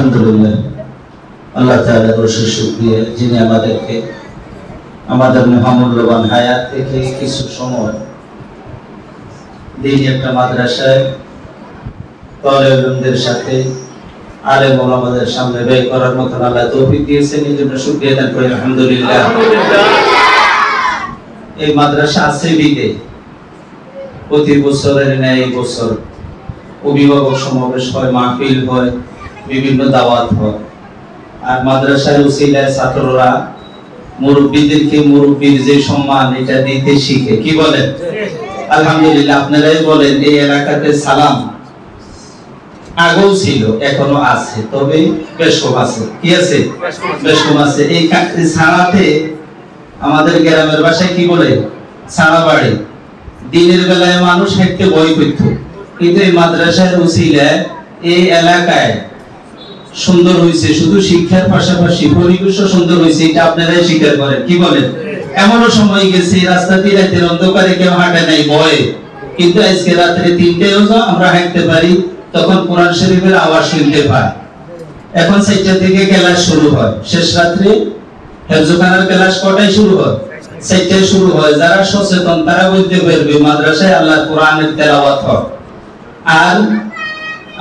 আলহামদুলিল্লাহ, আল্লাহ তাআলার অশেষ শুকরিয়া যিনি আমাদেরকে আমাদের মহামূল্যবান হায়াত থেকে কিছু সময় দিনী একটা মাদ্রাসায় তালেব ইলমদের সাথে আলেম ওলামাদের সামনে ব্যয় করার মতো আল্লাহ তৌফিক দিয়েছেন। এই জন্য শুকরিয়া আদায় করি আলহামদুলিল্লাহ। এই মাদ্রাসা আসরিবিতে প্রতি বছরের ন্যায় এই বছর অভিভাবক সমাবেশ হয়, মাহফিল হয়, বিভিন্ন দাওয়াত হয়। আর মাদ্রাসার উসিলায় ছাত্ররা মুরব্বীদেরকে মুরব্বীর যে সম্মান এটা দিতে শিখে। কি বলেন? আলহামদুলিল্লাহ। আপনারাই বলেন, এই এলাকাতে সালাম আগেও ছিল, এখনো আছে, তবে বেশ কম আছে। কি আছে? বেশ কম আছে। এই ছাড়াতে আমাদের গ্রামের ভাষায় কি বলে? ছাড়া বাড়ি। দিনের বেলায় মানুষ হেঁটে বই করত, কিন্তু এই মাদ্রাসার উসিলায় এই এলাকায় সুন্দর হয়েছে। শুধু শিক্ষার পাশাপাশি পরিবেশও সুন্দর হয়েছে, এটা আপনারাই স্বীকার করেন। কি বলেন? এমনও সময় গেছে রাস্তা দিয়ে রাতের অন্ধকারে কেউ হাঁটে নাই ভয়ে, কিন্তু আজকে রাত্রে 3টায়ও আমরা হাঁটতে পারি, তখন কোরআন শরীফের আওয়াজ শুনতে পাই। এখন 4টা থেকে ক্লাস শুরু হয়, শেষ রাত্রে হেফজখানার ক্লাস কটায় শুরু হয়? 4টায় শুরু হয়। যারা সচেতন তারা বলতে পারবে মাদ্রাসায় আল্লাহর কোরআনের তেলাওয়াত হয়। আর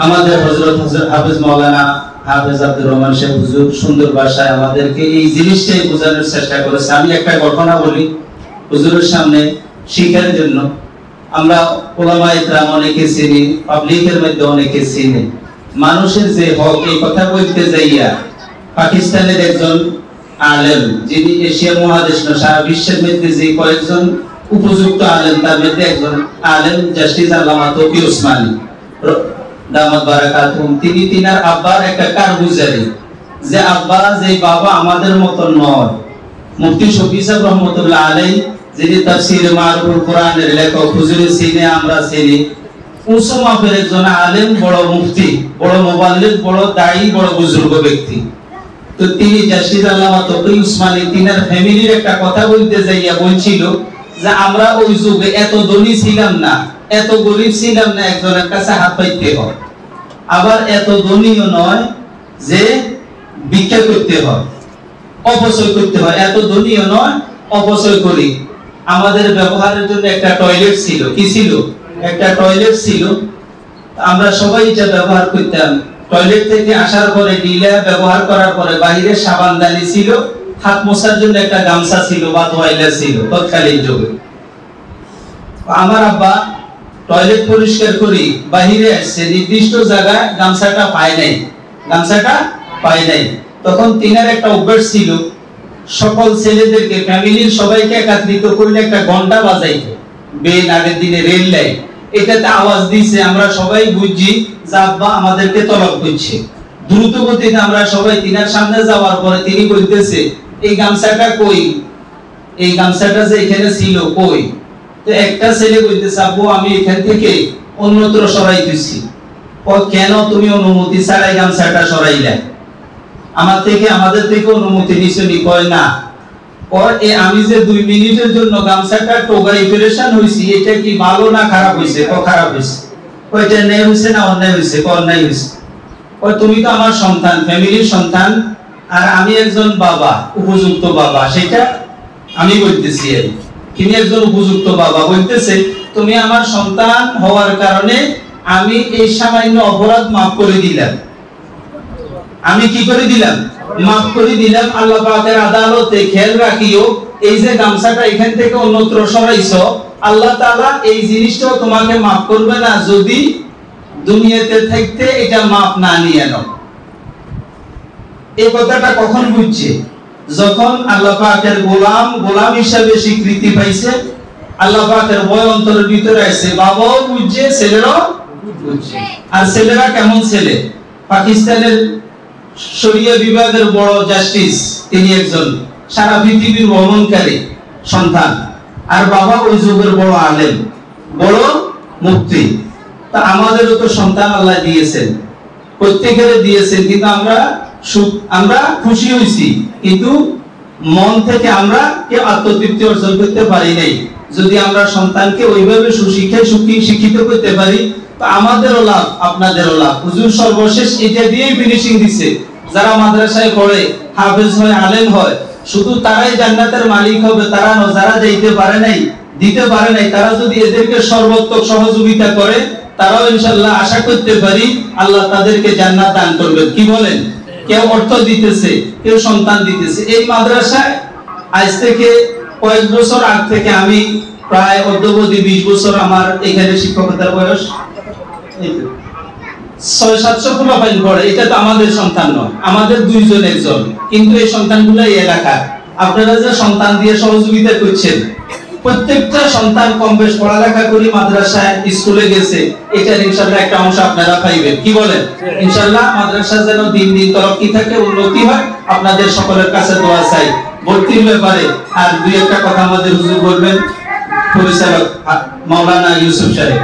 আমাদের হযরত হাফেজ মাওলানা হাফেজ আব্দুর রহমান সাহেব হুজুর সুন্দর ভাষায় আমাদেরকে এই জিনিসটাই বোঝানোর চেষ্টা করেছে। আমি একটা ঘটনা বলি হুজুরের সামনে শিক্ষার জন্য। আমরা উলামায়ে কেরাম অনেকে চিনি, পাবলিকের মধ্যে অনেকে চিনি। মানুষের যে হক, এই কথা বলতে যাইয়া পাকিস্তানের একজন আলেম, যিনি এশিয়া মহাদেশ না সারা বিশ্বের মধ্যে যে কয়েকজন উপযুক্ত আলেম, তার মধ্যে একজন আলেম জাস্টিস আল্লামা তকি উসমানী দামাত বারাকাতুহুম, তিনি তিনার আব্বার একটা কারগুজারি, যে আব্বা যে বাবা আমাদের মত নয়। মুফতি শফি সাহেব রহমাতুল্লাহ আলাইহি, যিনি তাফসীরে মারুফুল কোরআনের লেখক, হুজুরে চিনি, আমরা চিনি, উঁচু মাপের একজন আলেম, বড় মুফতি, বড় মুবাল্লিগ, বড় দায়ী, বড় বুজুর্গ ব্যক্তি। তো তিনি জাস্টিস আল্লামা তকি উসমানী তিনার ফ্যামিলির একটা কথা বলতে যাইয়া বলছিল যে আমরা ওই যুগে এত ধনী ছিলাম না, এত গরিব ছিলাম না, একজনের কাছে হাত পাইতে হয়। আবার এত ধনীও নয় যে ভিক্ষা করতে হয়, অপচয় করতে হয়। এত ধনীও নয়, অপচয় করি। আমাদের ব্যবহারের জন্য একটা টয়লেট ছিল। কি ছিল? একটা টয়লেট ছিল। আমরা সবাই এটা ব্যবহার করতাম। টয়লেট থেকে আসার পরে ডিলা ব্যবহার করার পরে বাইরে সাবানদানি ছিল, হাত মোছার জন্য একটা গামছা ছিল বা তোয়াইলা ছিল তৎকালীন যুগে। আমার আব্বা টয়লেট পরিষ্কার করি বাইরে আসছে, নির্দিষ্ট জায়গায় গামছাটা পায় নাই। তখন তিনার একটা অভ্যাস ছিল, সকল ছেলেদেরকে, ফ্যামিলির সবাইকে একত্রিত করলে একটা ঘন্টা বাজাইতো। বেল, আগের দিনে রেল লাইন, এটাতে আওয়াজ দিছে, আমরা সবাই বুঝছি যে আব্বা আমাদেরকে তলব করছে। দ্রুত গতিতে আমরা সবাই তিনার সামনে যাওয়ার পরে তিনি বলতেছে, এই গামছাটা কই? এই গামছাটা যে এখানে ছিল কই? তো একটা ছেলে বলতেছে, আব্বু আমি এখান থেকে অন্যত্র সরাইতেছি। কেন তুমি অনুমতি ছাড়াই গামছাটা সরাইলে? আমাদের থেকে অনুমতি নিছনি? কয় না। আমি যে 2 মিনিটের জন্য গামছাটা টোগাই পেরেশান হইছি, এটা কি ভালো না খারাপ হইছে? খারাপ হইছে। এটা ন্যায় হইছে না অন্যায় হইছে? অন্যায় হইছে। তুমি তো আমার সন্তান, ফ্যামিলির সন্তান, আর আমি একজন বাবা, উপযুক্ত বাবা, সেটা আমি বলতেছি। তিনি একজন উপযুক্ত বাবা বলতেছে, তুমি আমার সন্তান হওয়ার কারণে আমি এই সামান্য অপরাধ মাফ করে দিলাম। আমি কি করে দিলাম? মাফ করে দিলাম। আল্লাহ পাকের আদালতে খেয়াল রাখিও, এই যে গামছাটা এখান থেকে অন্যত্র সরাইছো, আল্লাহ তাআলা এই জিনিসটাও তোমাকে মাফ করবে না যদি দুনিয়াতে থাকতে এটা মাফ না নিয়ে নাও। এই কথাটা কখন বুঝছে? যখন আল্লাহ পাকের গোলাম হিসেবে স্বীকৃতি পাইছে, আল্লাহ পাকের ভয় অন্তরের ভিতরে আছে, বাবাও বুঝছে, ছেলেরাও বুঝছে। আর ছেলেরা কেমন ছেলে? পাকিস্তানের শরিয়া বিভাগের বড় জাস্টিস, তিনি একজন সারা পৃথিবীর ভ্রমণকারী সন্তান, আর বাবা ওই যুগের বড় আলেম, বড় মুফতি। তা আমাদেরও তো সন্তান আল্লাহ দিয়েছেন, প্রত্যেকের দিয়েছেন, কিন্তু আমরা খুশি হইছি, কিন্তু মন থেকে আমরা কেউ আত্মতৃপ্তি অর্জন করতে পারি নাই। যদি আমরা সন্তানকে ওইভাবে সুশিক্ষায় শিক্ষিত করতে পারি, তো আমাদেরও লাভ। আপনাদেরও লাভ। হুজুর সর্বশেষ এটা দিয়েই ফিনিশিং দিছে, যারা মাদ্রাসায় পড়ে, হাফেজ হয়, আলেম হয়, শুধু তারাই জান্নাতের মালিক হবে তারা নয়, যারা যাইতে পারে নাই, দিতে পারে নাই, তারা যদি এদেরকে সর্বোত্তম সহযোগিতা করে, তারাও ইনশাআল্লাহ আশা করতে পারি আল্লাহ তাদেরকে জান্নাত দান করবেন। কি বলেন? কেউ অর্থ দিতেছে, কেউ সন্তান দিতেছে। এই মাদ্রাসায় আজ থেকে কয়েক বছর আগ থেকে, আমি প্রায় অদ্যাবধি 20 বছর আমার এখানে শিক্ষকতার বয়স, 600-700 পোলাপাইন পড়ে। এটা তো আমাদের সন্তান নয়, আমাদের দুইজন একজন, কিন্তু এই সন্তানগুলো এই এলাকার। আপনারা যে সন্তান দিয়ে সহযোগিতা করছেন, প্রত্যেকটা সন্তান কম বেশ পড়ালেখা করি মাদ্রাসায় স্কুলে গেছে, এটার ইনশাআল্লাহ একটা অংশ আপনারা পাইবেন। কি বলেন? ইনশাআল্লাহ মাদ্রাসা যেন দিন দিন তরক্কি থাকে, উন্নতি হয়, আপনাদের সকলের কাছে দোয়া চাই। ভর্তির ব্যাপারে আর দুই একটা কথা আমাদের হুজুর বলবেন, পরিচালক মাওলানা ইউসুফ সাহেব।